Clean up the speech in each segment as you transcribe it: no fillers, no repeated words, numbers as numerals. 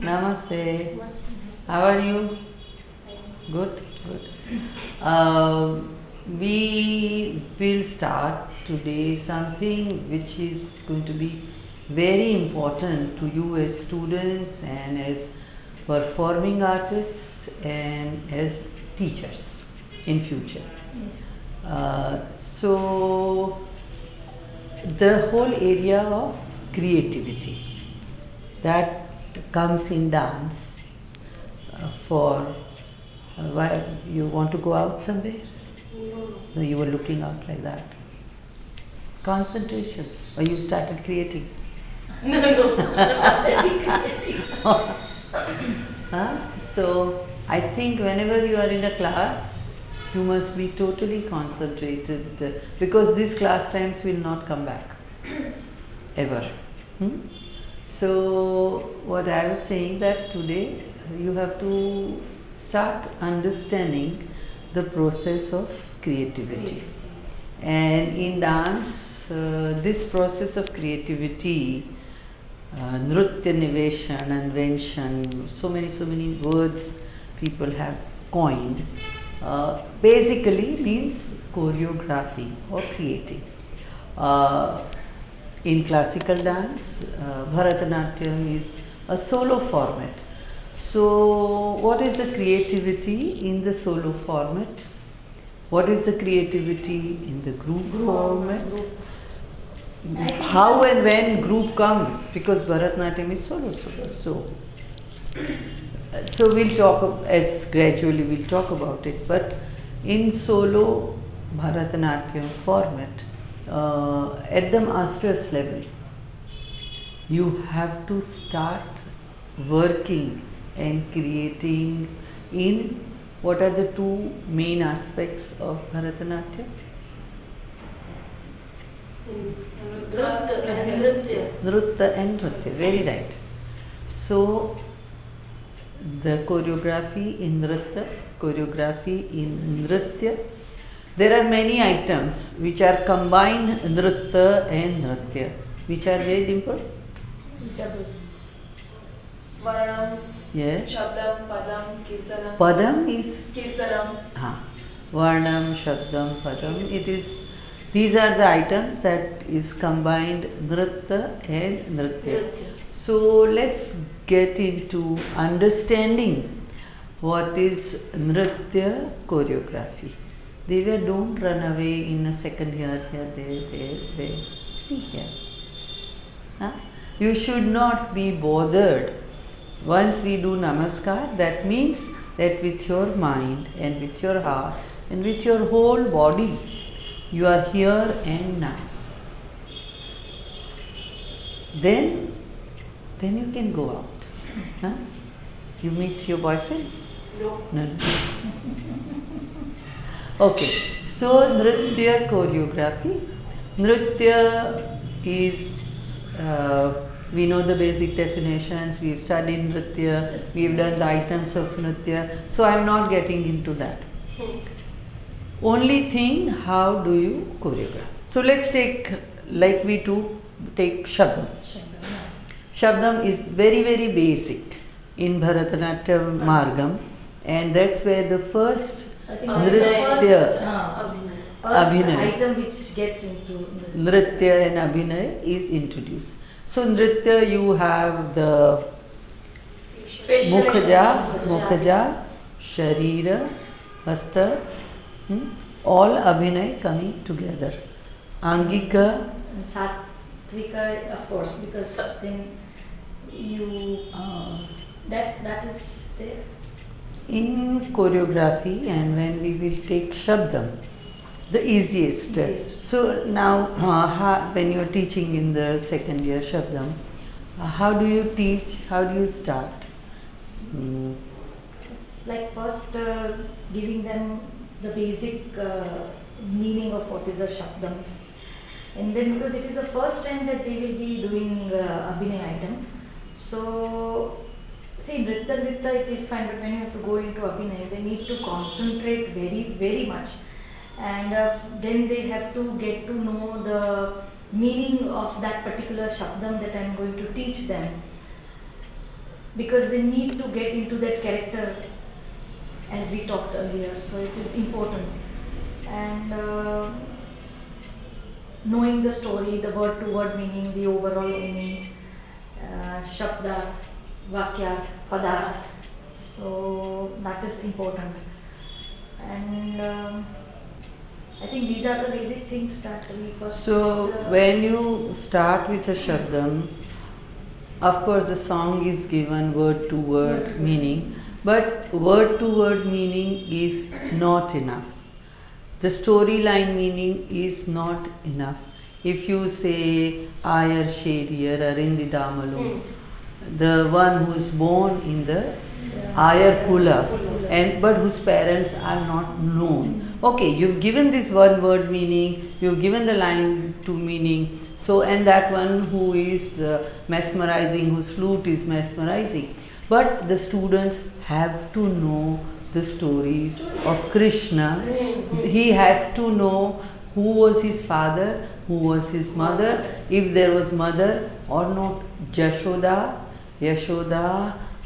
Namaste. How are you? Good, good. We will start today something which is going to be very important to you as students and as performing artists and as teachers in future. So the whole area of creativity that comes in dance for why you want to go out somewhere? No, you were looking out like that. Concentration. Or you started creating? No, already creating. So I think whenever you are in a class, you must be totally concentrated because these class times will not come back ever. So what I was saying that today you have to start understanding the process of creativity. And in dance, this process of creativity, Nritya, Niveshan, invention, so many words people have coined, basically means choreography or creating. In classical dance, Bharatanatyam is a solo format. So, what is the creativity in the solo format? What is the creativity in the group format? How and when group comes? Because Bharatanatyam is solo. So we'll talk gradually we'll talk about it. But in solo Bharatanatyam format, at the master's level, you have to start working and creating in what are the two main aspects of Bharatanatyam? Nritya and Nritya, very right. So, the choreography in Nritya, choreography in Nritya, there are many items which are combined Nritya and Nritya. Which are they, Dimple? Varnam, yes. Shabdam, Padam, Kirtanam. Padam is Kirtanam. Varnam, Shabdam, Padam. These are the items that is combined Nritya and Nritya. So let's get into understanding what is Nritya choreography. Divya, don't run away in a second here, there. Be here. You should not be bothered. Once we do namaskar, that means that with your mind and with your heart and with your whole body, you are here and now. Then you can go out. You meet your boyfriend? No. Okay, so Nritya choreography. Nritya is, we know the basic definitions, we've studied Nritya, we've done the items of Nritya, so I'm not getting into that. Only thing, how do you choreograph? So let's take, like we do, take Shabdam. Shabdam is very basic in Bharatanatyam Margam, and that's where the first Nritya, Abhinay, item which gets into Nritya and Abhinay is introduced. So Nritya, you have the Mukhaja, Sharira, Hasta, all Abhinay coming together. Angika, and Satvika, of course, because then you that is there. In choreography, and when we will take Shabdam, the easiest. So now when you are teaching in the second year Shabdam, how do you teach, how do you start? It's like first giving them the basic meaning of what is a Shabdam, and then because it is the first time that they will be doing Abhinay item, so see, Nritya it is fine, but when you have to go into Abhinay, they need to concentrate very much, and then they have to get to know the meaning of that particular Shabdam that I am going to teach them. because they need to get into that character as we talked earlier. So it is important. And knowing the story, the word to word meaning, the overall meaning, shabdarth, vakyarth, padarth. So that is important. And I think these are the basic things that we first. So when you start with a shabdam, of course the song is given word to word meaning, but word to word meaning is not enough. The storyline meaning is not enough. If you say Ayar Sheriyar Arindidamalu, the one who is born in the Ayar Kula, and but whose parents are not known. Okay, you've given this one word meaning, you've given the line to meaning. So, and that one who is mesmerizing, whose flute is mesmerizing. But the students have to know the stories of Krishna. He has to know who was his father, who was his mother, if there was mother or not, Yashoda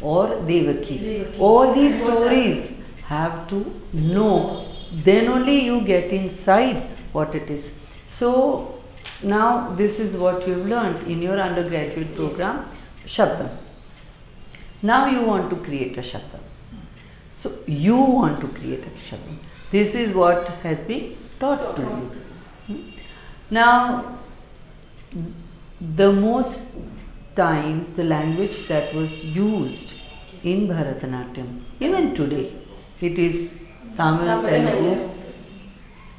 or Devaki. All these stories have to know. Then only you get inside what it is. So now this is what you've learned in your undergraduate program, Shabdam. Now you want to create a Shabdam. So you want to create a Shabdam. This is what has been taught to you. Now, the most times the language that was used in Bharatanatyam, even today, it is Tamil, Telugu,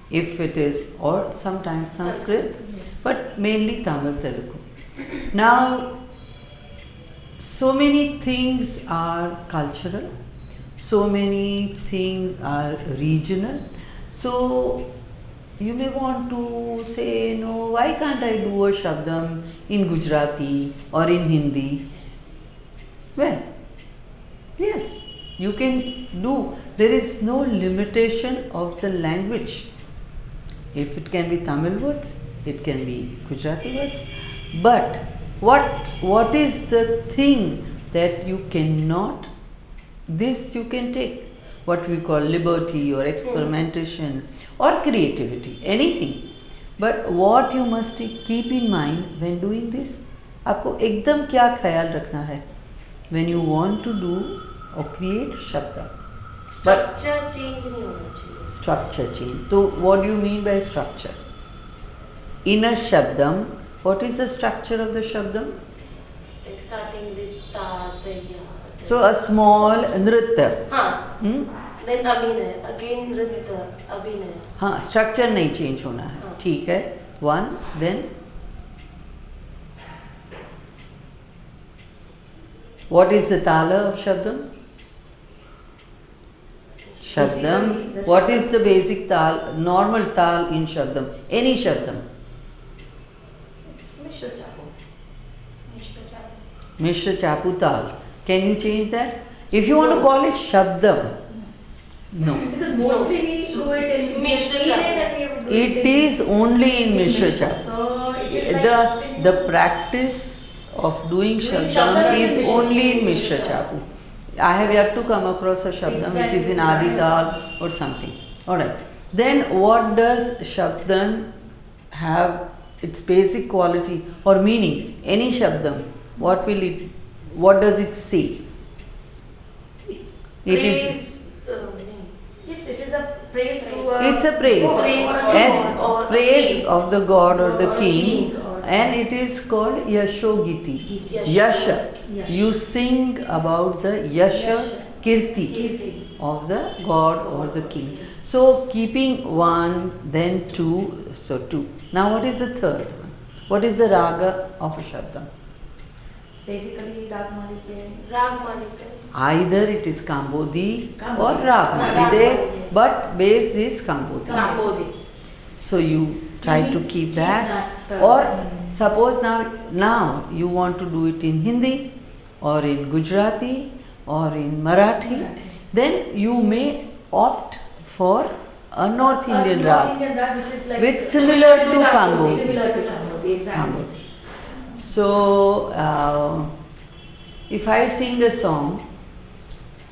if it is, or sometimes Sanskrit, but mainly Tamil, Telugu. Now, so many things are cultural, so many things are regional. So, you may want to say, no, why can't I do a Shabdam in Gujarati or in Hindi? Well, yes, you can do. There is no limitation of the language. If it can be Tamil words, it can be Gujarati words. But what is the thing that you cannot? This you can take. What we call liberty or experimentation or creativity, anything. But what you must keep in mind when doing this, आपको एकदम क्या ख्याल रखना है when you want to do or create शब्द. Structure change नहीं होना चाहिए. Structure change. So what do you mean by structure? In a shabdam, what is the structure of the shabdam? Like starting with ta, ya. So a small nritya. Then abhinay, again nritya, abhinay. हाँ, structure नहीं change होना है. ठीक है. One, then what is the tala of shabdam? Shabdam. What is the basic tal? Normal tal in shabdam. Any shabdam. It's Mishra Chapu. Mishra Chapu tal. Can you change that? If you want to call it shabdam, no. Because mostly we do it in Mishra Mishra Chapu. and we have to do It it is only in Mishra Chapu. So it is like The practice of doing shabdam shabdam is is only in Mishra Mishra Chapu. I have yet to come across a shabdam which is in Adi Tal or something. Alright. Then what does shabdam have its basic quality or meaning? Any shabdam, what does it say? It is. Praise, yes, it is a praise to It's a praise, and or praise king. of the god or the Or king, king, or and it is called Yashogiti. Yasha. You sing about the Yasha Kirti of the god or the king. So keeping one, then two, so two. Now what is the third one? What is the raga of a shabdam? It's basically Rag Malike. Rag Malika. Either it is Kambodi or Kambodi. Ragmalide, but base is Kambodi. Kambodi. So you try to keep that. that, Or suppose now you want to do it in Hindi or in Gujarati or in Marathi, then you may opt for a North Indian North rag, Indian rag, which is like which similar to Kambodi. Similar to Kambodi, exactly. So if I sing a song,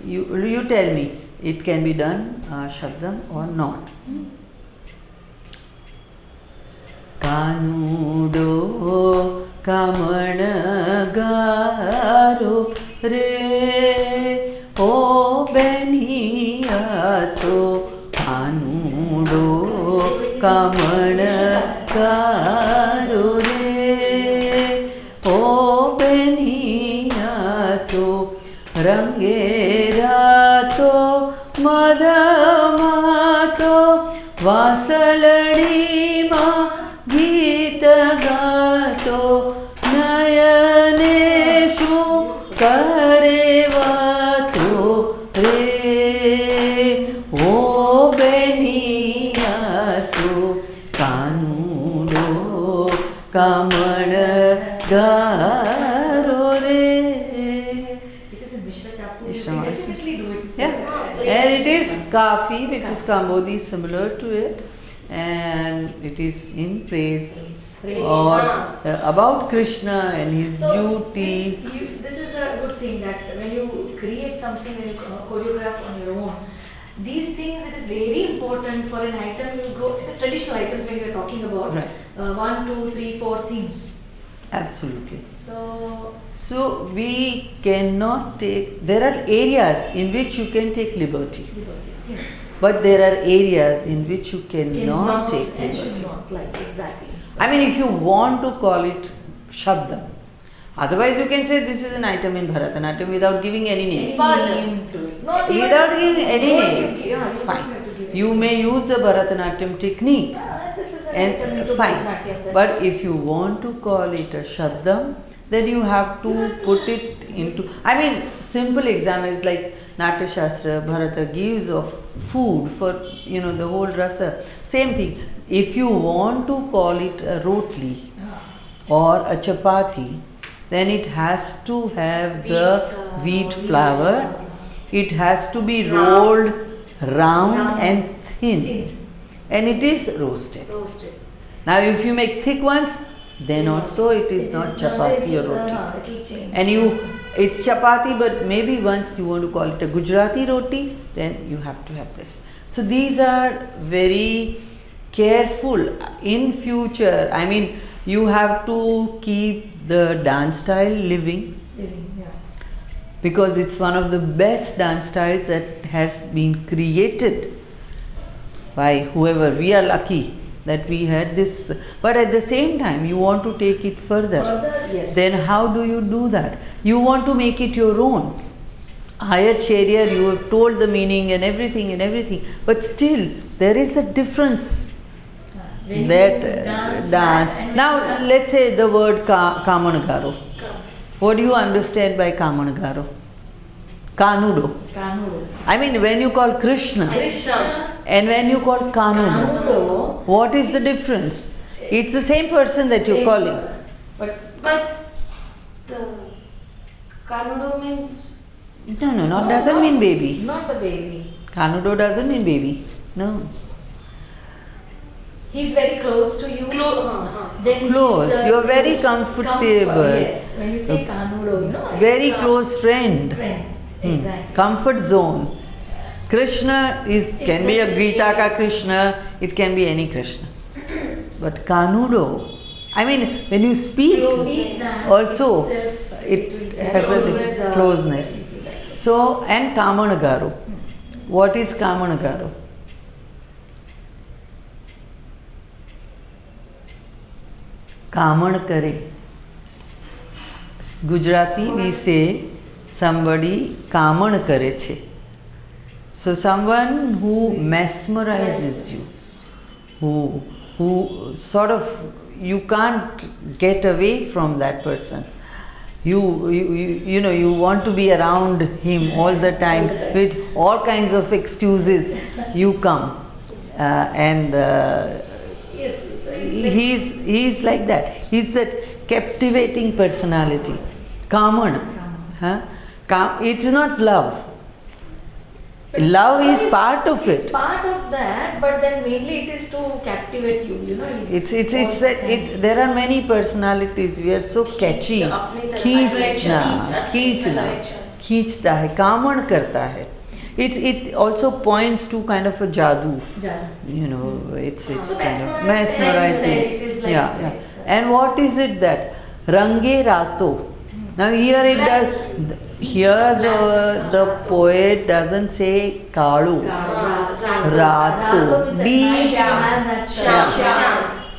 you tell me it can be done Shabdam or not. Kanudo kamanagaro re o beniyato kanudo kamanagaro re o beniyato rangerato madamato vasaladima gita gato nayaneshu karevato re o beniyato kanudo kamana garo re. It is a Mishra Chapu. You Mishra can Chapu. definitely do it. Yeah, and it is Kafi, which is Kambodhi, similar to it, and it is in praise Praise. or about Krishna and his beauty. This is a good thing that when you create something, when you choreograph on your own, these things, it is very important for an item. You go the traditional items when you are talking about Right. 1, 2, 3, 4 things. Absolutely. So We cannot take, there are areas in which you can take liberty, yes. but there are areas in which you cannot take and should liberty. not, like exactly. I mean, if you want to call it Shabdam, otherwise you can say this is an item in Bharatanatyam without giving any name. Name to it. Not even- Without giving any No, name, you don't fine. have to give You any may use the Bharatanatyam technique, this is an item and into fine. Bharatanatyam, that But is- if you want to call it a Shabdam, then you have to put it into. I mean, simple example is like Natya Shastra, Bharata gives of food for the whole rasa. Same thing. If you want to call it a rotli or a chapati, then it has to have the wheat flour. It has to be rolled round and thin, and it is roasted. Roasted. Now, if you make thick ones, then also it is not chapati or roti. It will change. And it's chapati, but maybe once you want to call it a Gujarati roti, then you have to have this. So these are very careful in future. I mean, you have to keep the dance style living, because it's one of the best dance styles that has been created by whoever. We are lucky that we had this, but at the same time you want to take it further. Yes. Then how do you do that? You want to make it your own. Higher Charya, you have told the meaning and everything, but still there is a difference. When you That dance. and when Now you let's say the word Kamanagaro. What do you understand by Kamanagaro? Kanudo. Kanudo. I mean, when you call Krishna Krishna. and when you call Kanudo, Kanudo. what is the difference? It's the same person that you're Same, calling. But the Kanudo means No, doesn't mean baby. Not a baby. Kanudo doesn't mean baby. No. He's very close to you. Then Close. he's, You're very comfortable. Yes. When you say Kanudo, Very it's, close friend. friend. Exactly. Comfort zone. Krishna can be a Gita ka Krishna, it can be any Krishna. But Kanudo, I mean, when you speak, also it has a closeness. So, and Kamanagaro. What is Kamanagaro? Kaman kare. Gujarati we say somebody kaman kare che. So someone who mesmerizes you, who sort of you can't get away from that person. You want to be around him all the time with all kinds of excuses. You come and Yes. So he's like that. He's that captivating personality. Kamana. Huh? It's not love. Love is part of It's it. part of that, but then mainly it is to captivate you. You know, There are many personalities. We are so catchy. खींचता है, कामण करता है. It also points to kind of a jadoo. You know, it's kind of mesmerizing. It is like this. And what is it that Range Rato? Now here it does. Here the poet doesn't say Kalu. Rato.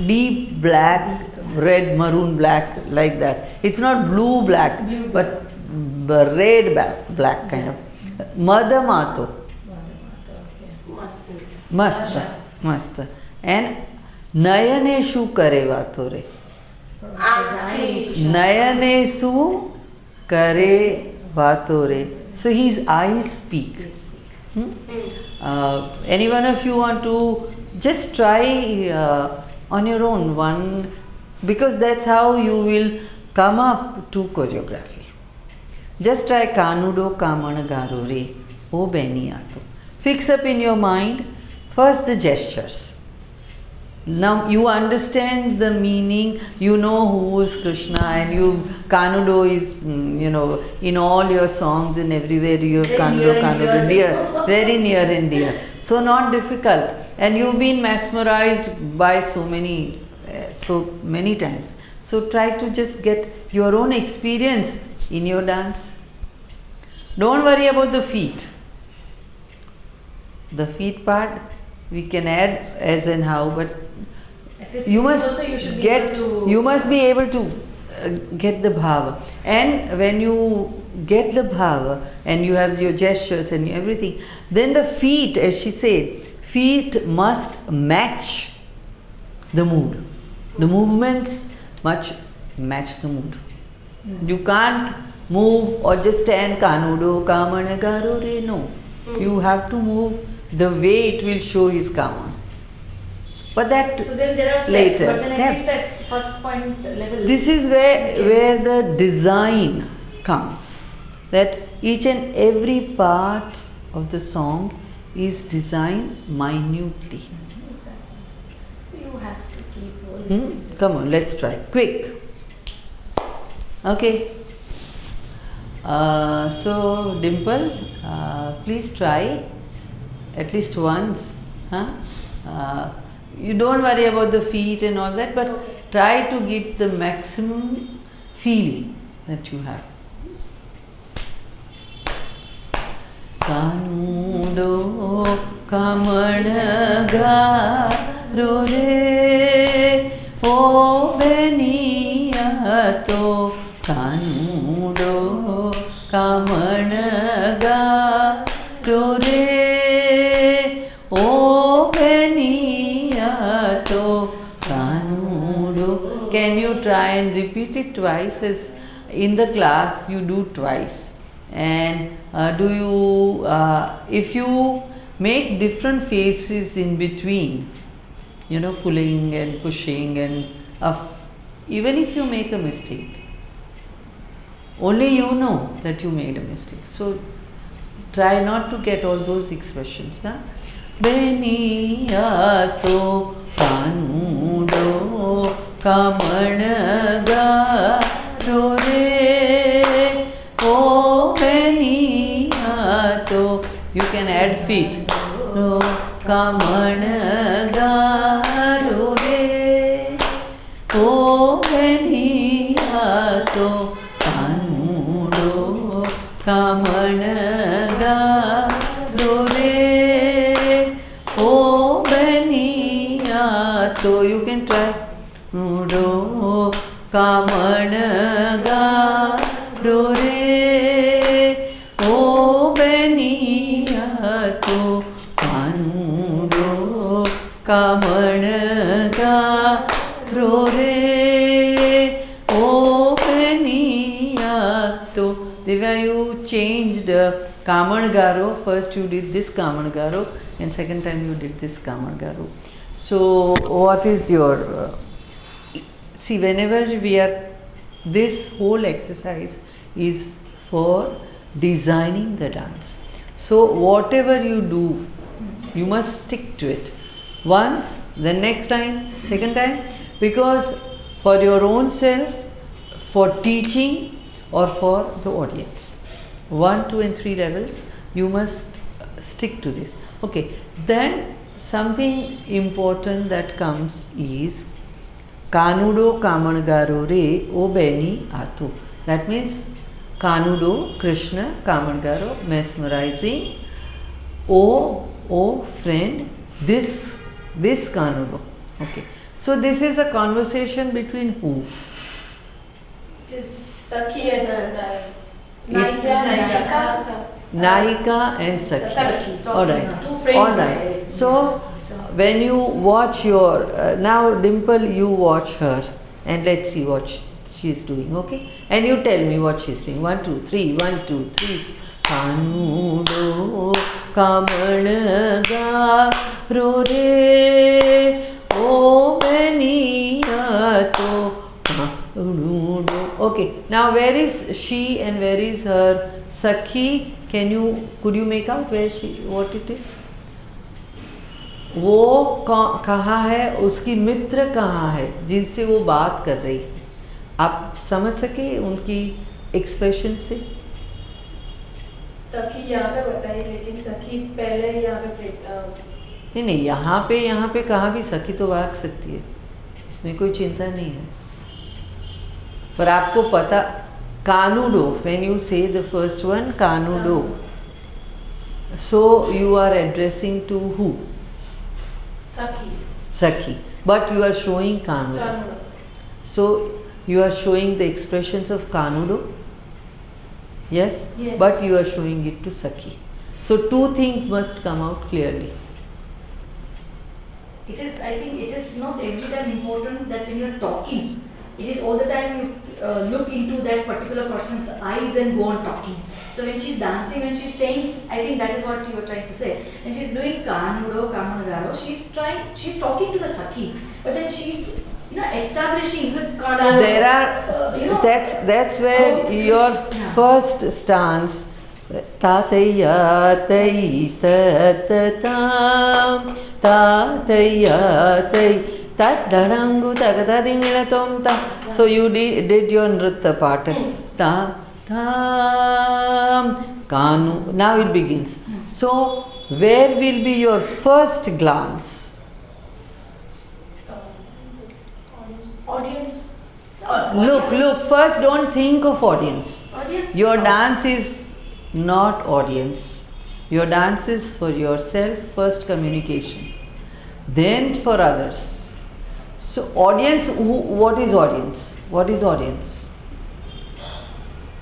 Deep black, red, maroon, black, like that. It's not blue black, but red black kind of. Madamato. Mast. And Nayaneshu karevato re. Nayanesu karevato re. So his eyes speak. Any one of you want to just try on your own one, because that's how you will come up to choreography. Just try Kanudo Kamana Garure, O Beniato. Fix up in your mind first the gestures. Now you understand the meaning, you know who is Krishna, and Kanudo is, in all your songs and everywhere you have Kanudo, dear, very near and dear. So not difficult, and you've been mesmerized by so many times. So try to just get your own experience in your dance. Don't worry about the feet. The feet part we can add as and how, but you must be able to get the bhava. And when you get the bhava and you have your gestures and everything, then the feet, as she said, feet must match the mood. The movements must match the mood. You can't move or just stand Kanudo, Kamana, Garure, no. You have to move the way it will show his Kaman. But that so then there are steps, later but then steps. At least at first point level. This is where the design comes. That each and every part of the song is designed minutely. Exactly. So you have to keep all Come on, let's try. Quick. Okay. So Dimple, please try at least once. You don't worry about the feet and all that, but try to get the maximum feeling that you have. Kanudo kamana garo re o beniyato Kanudo kamana garo re o beniyato Kanudo. Can you try and repeat it twice? As in the class you do twice. And if you make different faces in between, pulling and pushing, and even if you make a mistake, only you know that you made a mistake. So try not to get all those expressions. Beniyato Kanudo kamana garo re o beniyato. You can add feet. No kamana garo re o beniyato Kanudo kamana garo re o beniyato. You can try. Nudo kamana garo re o beniyato Kanudo kamana garo re o beniyato. Divya, you changed Kaman Garo. First you did this Kaman Garo, and second time you did this Kaman Garo. So what is your see, whenever this whole exercise is for designing the dance. So whatever you do, you must stick to it. Once, then next time, second time, because for your own self, for teaching or for the audience. 1, 2 and 3 levels, you must stick to this. Okay, then something important that comes is Kanudo Kamanagaro Re O Beni Atu. That means Kanudo, Krishna, Kamanagaro, mesmerizing. O friend, this Kanudo. Okay. So this is a conversation between who? It is Sakhi and Nayika. Nayika and Sakhi. Sakhi. Alright. Two friends. Alright. So when you watch your now Dimple, you watch her and let's see what she's doing. Okay, and you tell me what she's doing. 1, 2, 3. 1, 2, 3. Kanudo kamanaga rore o beniyato kanudo. Okay, now where is she and where is her Sakhi? Could you make out what it is? वो कहाँ है, उसकी मित्र कहाँ है जिनसे वो बात कर रही है? आप समझ सके उनकी एक्सप्रेशन से? सखी यहाँ पे बताइए, लेकिन सखी पहले यहाँ पे नहीं, यहाँ पे कहाँ भी सखी तो भाग सकती है, इसमें कोई चिंता नहीं है। पर आपको पता कानूडो, when you say the first one कानूडो, so you are addressing to who? Sakhi, but you are showing Kanudo. So you are showing the expressions of Kanudo, yes? But you are showing it to Sakhi. So two things must come out clearly. I think it is not every time important that when you are talking, it is all the time you look into that particular person's eyes and go on talking. So when she's dancing, when she's saying, I think that is what you were trying to say. When she's doing Kanudo, Kamanagaro, she's talking to the Sakhi, but then she's establishing with Kanudo. There are that's where your first stance. Tataya tai tatatam tataya tai. So you did your Nritya part. Ta tam kanu. Now it begins. So where will be your first glance? Audience. Look. First, don't think of audience. Your dance is not audience. Your dance is for yourself. First, communication. Then for others. So audience, what is audience? What is audience?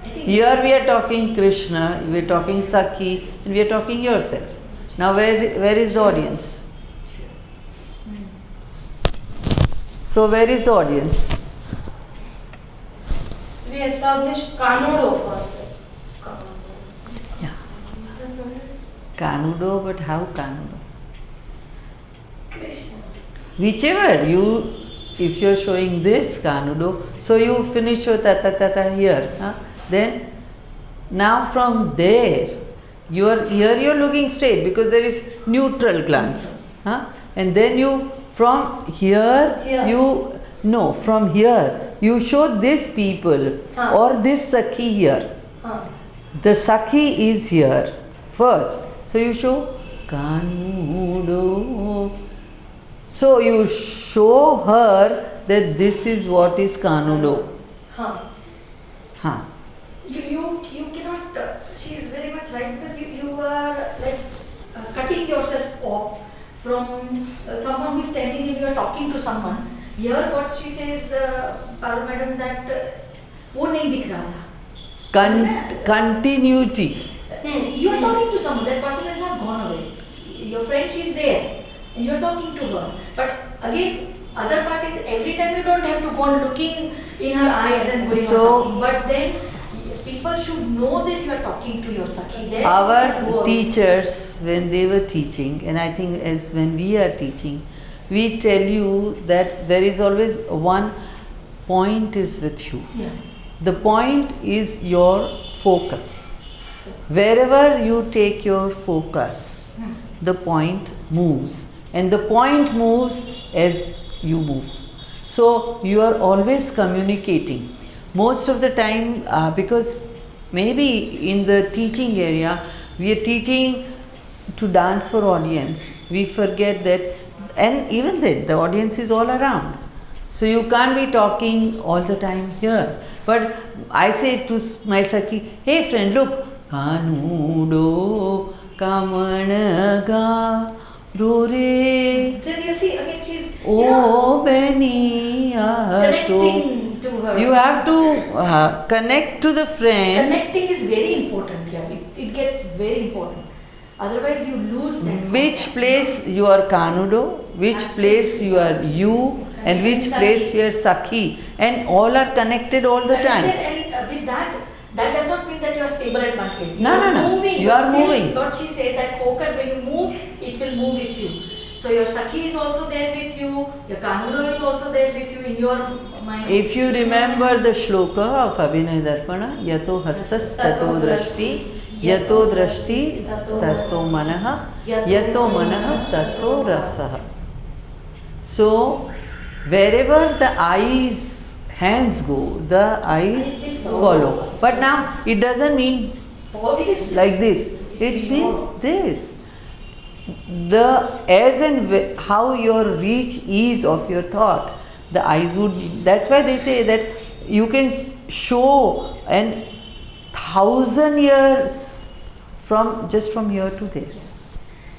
Here we are talking Krishna, we are talking Sakhi, and we are talking yourself. Now where is the audience? So where is the audience? We established Kanudo first. Yeah. Kanudo, but how Kanudo? Krishna. Whichever you, if you are showing this Kanudo, so you finish your tata here. Huh? Then now from there, you are looking straight because there is neutral glance. Huh? And then you from here. From here you show this people or this Sakhi here. The Sakhi is here first. So you show Kanudo. So you show her that this is what is Kanudo. You cannot, she is very much right, because you are like cutting yourself off from someone who is standing and you are talking to someone. Here what she says, Paru madam, that वो नहीं दिख रहा था. Continuity. You are talking to someone, that person has not gone away. Your friend, she is there and you are talking to her. But again, other part is every time you don't have to go on looking in her eyes and going on talking. But then people should know that you are talking to your Sakhi. Our teachers, when they were teaching, and I think as when we are teaching, we tell you that there is always one point is with you. Yeah. The point is your focus. wherever you take your focus, the point moves, and the point moves as you move. So you are always communicating. Most of the time, because maybe in the teaching area, we are teaching to dance for audience. We forget that, and even then, the audience is all around. So you can't be talking all the time here. But I say to my Sakhi, hey friend, look, Kanudo Kamanaga Rore. So you see, again, she's Oh, Beniyato. connecting to her. You have to connect to the friend. Connecting is very important. Yeah, it gets very important. Otherwise, you lose that. Which place you are Kanudo, which place you are you, and which place you are Sakhi, and all are connected all the time. And with that does not mean that you are stable at one place. No. Moving, You but are still, moving. What she said, that focus, when you move, it will move with you. So your Sakhi is also there with you, your Kanudo is also there with you in your mind. If you remember the shloka of Abhinay Darpana, Yato Hastas Tato Drashti, Yato Drashti Tato Manaha, Yato Manaha Tato Rasaha. So, wherever the hands go, the eyes follow. But now, it doesn't mean like this. It means this. As and how your reach is of your thought, the eyes would. That's why they say that you can show 1,000 years from here to there.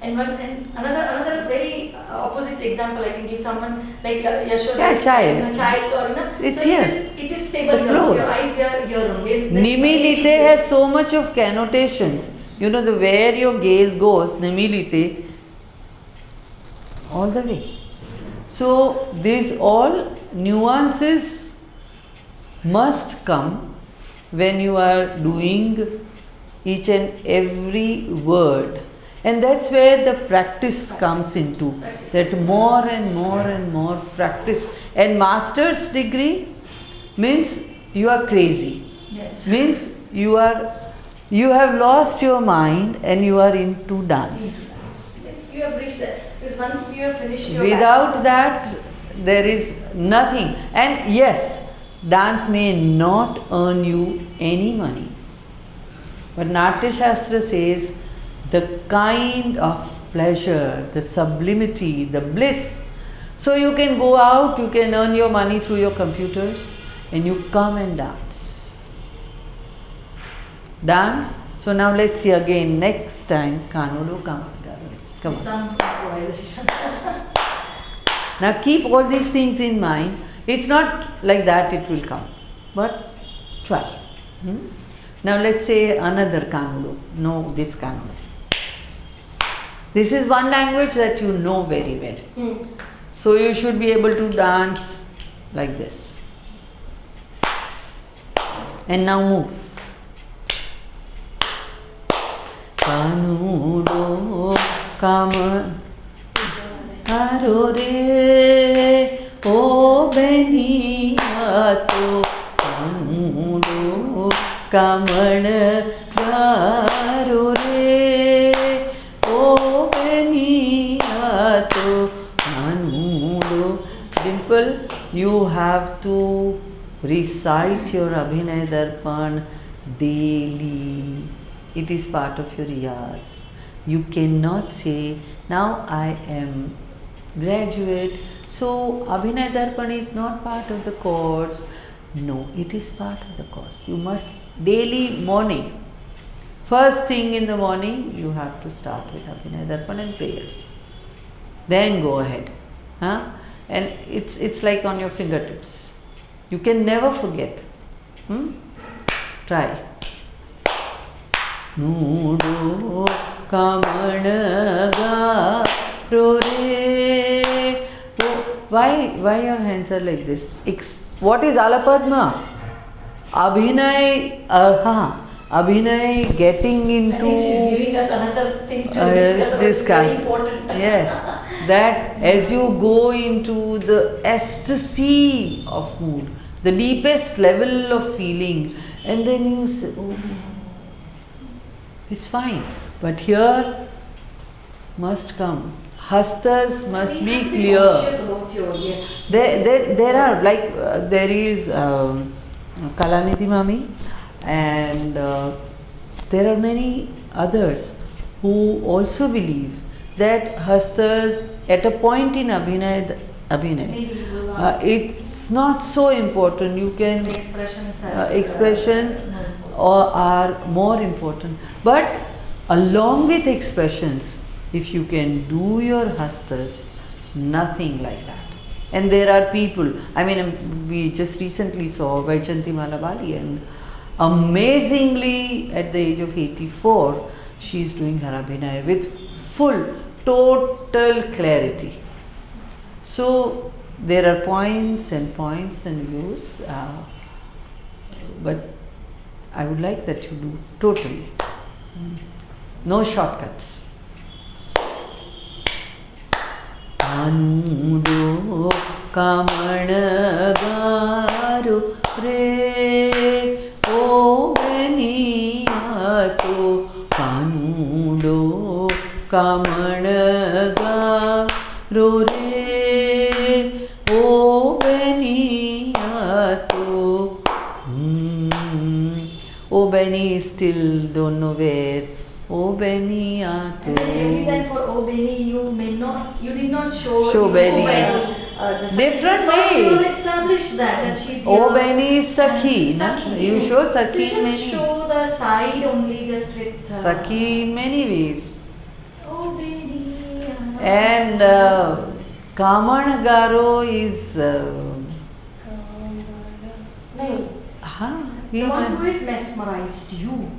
And another very opposite example I can give, someone like Yashoda. Yeah, child. Child, or It's so here. it is stable The here. Your clothes. eyes are here only. Nimilite has so much of connotations. You know, where your gaze goes, Nimilite, all the way. So, these all nuances must come when you are doing each and every word. And that's where the practice comes into, that more and more and more practice. And master's degree means you are crazy. Yes. Means you have lost your mind and you are into dance. It's you have reached that. Because once you have finished your Without that, there is nothing. And yes, dance may not earn you any money. But Natya Shastra says the kind of pleasure, the sublimity, the bliss. So you can go out, you can earn your money through your computers, and you come and dance. Dance. So now let's see again next time. Kanudo Kamanaga. Come on. Now keep all these things in mind. It's not like that it will come, but try. Now let's say another Kanudo. No, this Kanudo. This is one language that you know very well. So you should be able to dance like this. And now move. Kanudo Kaman Haro re O Beniyato Kanudo Kaman Haro re O Beniyato Kanudo. Dimple, you have to recite your Abhinay Darpan daily. It is part of your riyaz. You cannot say, now I am graduate, so Abhinay Darpan is not part of the course. No, it is part of the course. You must daily morning. First thing in the morning, you have to start with Abhinay Darpan and prayers. Then go ahead. And it's like on your fingertips. You can never forget. Try. Nudo Kamanaga Rore. Why your hands are like this? What is Alapadma? Abhinay, Abhinay getting into. I think she's giving us another thing to discuss. Very important. Yes, that as you go into the ecstasy of mood, the deepest level of feeling, and then you say, oh, It's fine. But here must come. Hastas must be clear. Conscious about your, yes. There are like there is Kalanidhi Mami, and there are many others who also believe that hastas at a point in Abhinay, it's not so important. You can expressions are more important. But along with expressions, if you can do your hastas, nothing like that. And there are people, I mean, we just recently saw Vaichanti Malabali, and amazingly at the age of 84, she is doing her Abhinay with full, total clarity. So there are points and views, but I would like that you do totally. No shortcuts. Anudo kamanagaru re o beniyato anudo kamanagaru re o beniyato. O Beni is still don't know where. O Beniyato. And then every time for O Beni, you did not show Beni. Different First you way. establish that she's O here. Beni is Sakhi, na? Sakhi. You show So Sakhi you in just many. show the side only just with Sakhi in many ways. O Beni. And Kamanagaro is. The one who is mesmerized you.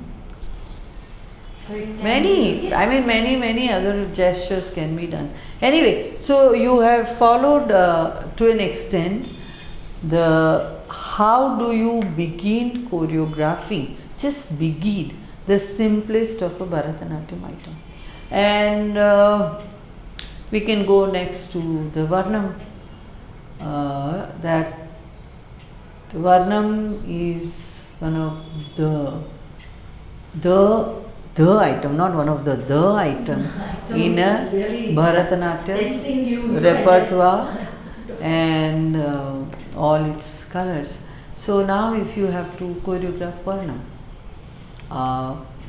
So it can Many, yes. I mean many other gestures can be done. Anyway, so you have followed to an extent the how do you begin choreographing, just begin the simplest of a Bharatanatyam item. And we can go next to the Varnam. That the Varnam is one of the item, not one of the item in a really Bharatanatyam repertoire and all its colors. So now if you have to choreograph Varnam,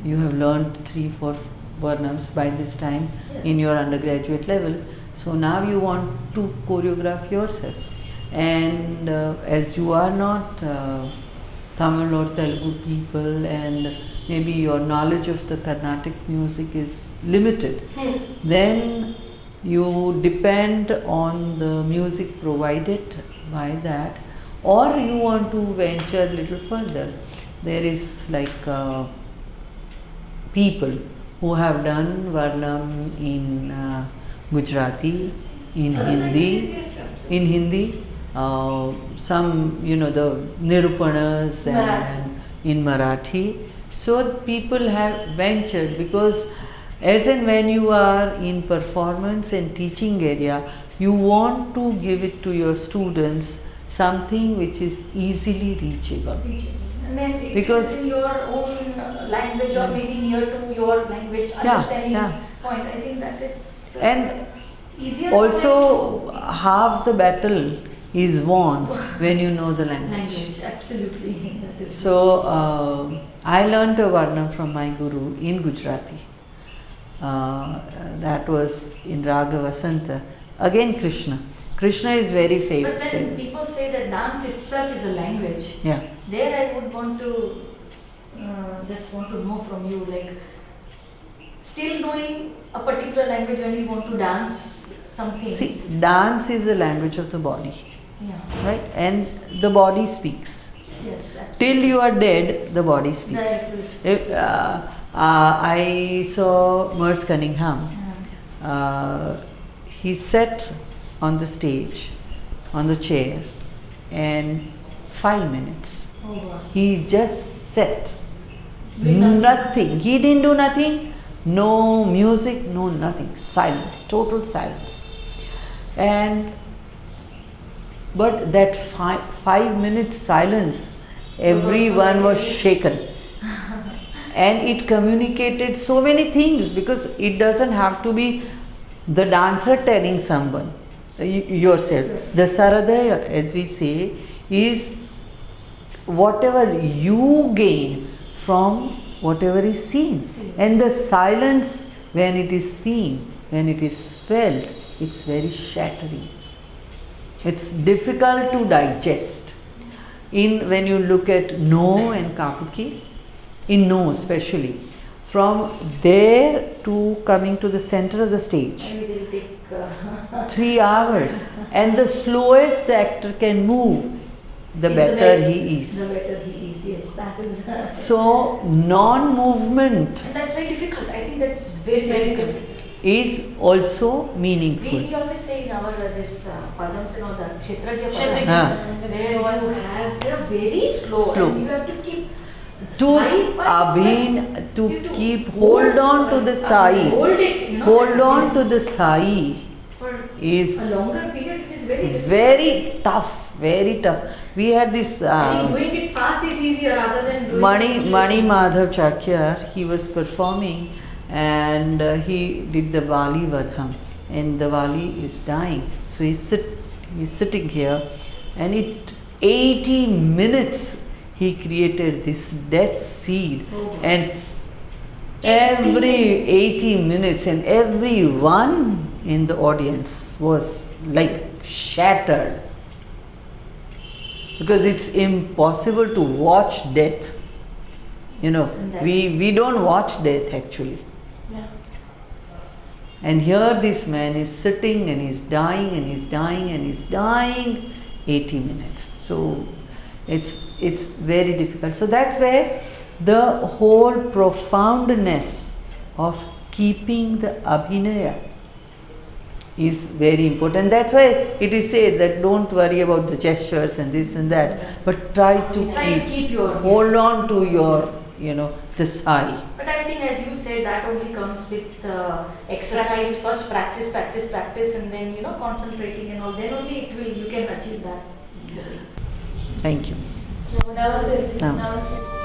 you have learned 3-4 Varnams by this time in your undergraduate level. So now you want to choreograph yourself. And as you are not Tamil or Telugu people, and maybe your knowledge of the Carnatic music is limited, then you depend on the music provided by that, or you want to venture a little further. There is like people who have done Varnam in Gujarati, in Hindi, some, the Nirupanas and in Marathi. So people have ventured, because as and when you are in performance and teaching area, you want to give it to your students something which is easily reachable. And then Because in your own language or maybe near to your language understanding point, I think that is and easier. also half the battle is won when you know the language. Absolutely. That is So I learnt a Varnam from my guru in Gujarati. That was in Raga Vasanta. Again Krishna. Krishna is very But then favorite. people say that dance itself is a language. Yeah. There I would want to just want to know from you, like, still knowing a particular language when you want to dance something. See, dance is a language of the body, Yeah. right? And the body speaks. Yes, absolutely. Till you are dead, the body speaks. That will speak. If, I saw Merce Cunningham. He sat on the stage, on the chair, and 5 minutes. Oh, wow. He just sat. Doing Nothing. He didn't do nothing. No music, no nothing. Silence, total silence. But that 5 minutes silence, everyone was shaken. and it communicated so many things, because it doesn't have to be the dancer telling someone, yourself. Yes. The saradaya, as we say, is whatever you gain from whatever is seen. And the silence, when it is seen, when it is felt, it's very shattering. It's difficult to digest. When you look at No and Kabuki, in No especially, from there to coming to the center of the stage, Maybe they'll take 3 hours, and the slowest the actor can move, the is better best. he is. The better he is, yes, that is. So non-movement And that's very difficult. I think that's very, very difficult. is also meaningful. We always say in our this padams and all the kshetrajya Kshetrajya. padams, where you have, they are very slow, Slow. and you have to keep To side by side. to You have to keep hold on to the sthai, hold it, you know, hold on to the sthai for is a longer period. It is very difficult. very tough, very tough. We had this I think doing it fast is easier rather than doing it Mani Madhav Chakyar. He was performing, and he did the Vali Vadham, and the Vali is dying. So he's sitting here, and 80 minutes he created this death seed, and every 80 minutes, and everyone in the audience was like shattered, because it's impossible to watch death. We don't watch death actually. Yeah. And here this man is sitting, and he's dying, and he's dying, and he's dying 80 minutes. So it's very difficult. So that's where the whole profoundness of keeping the abhinaya is very important. That's why it is said that don't worry about the gestures and this and that, but try to keep your hold on to your the sai. But I think, as you said, that only comes with exercise. First practice, and then concentrating and all. Then only you can achieve that. Thank you. Namaste. Namaste. Namaste.